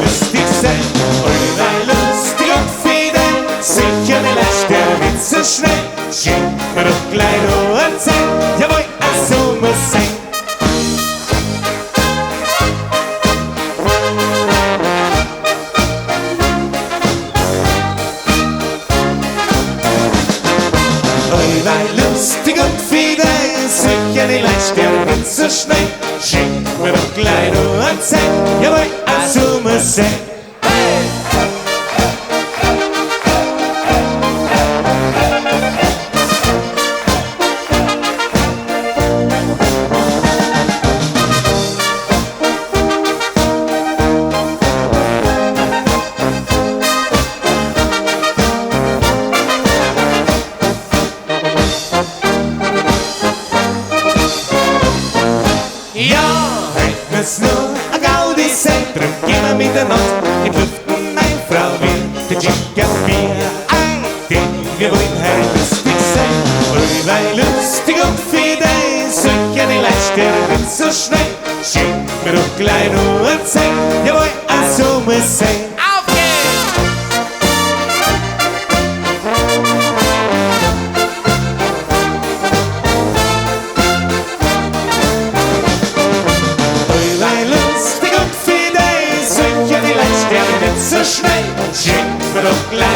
lustig sein. Ui, weil lustig und fidel, sicher nicht leicht, der Witz so schnell. Schenk mir doch gleich noch ein Zeit, jawohl, so muss sein. Ui, weil lustig und fidel, sicher nicht leicht, der Witz so schnell. Schenk mir doch gleich noch ein Zeit, jawohl, so muss sein. Ja, heute muss nur ein Gaudi sein, drum gehen wir miteinander in die Luft, meine Frau will den Gin auf Bier. Denn wir wollen heute lustig sein. Ui, weil lustig und fidel, sicher nicht leicht, der Witz so schnell. Schenk mir doch gleich noch ein Zeit, jawohl, so muss sein. Auf geht's! So schnell, schenk mir doch gleich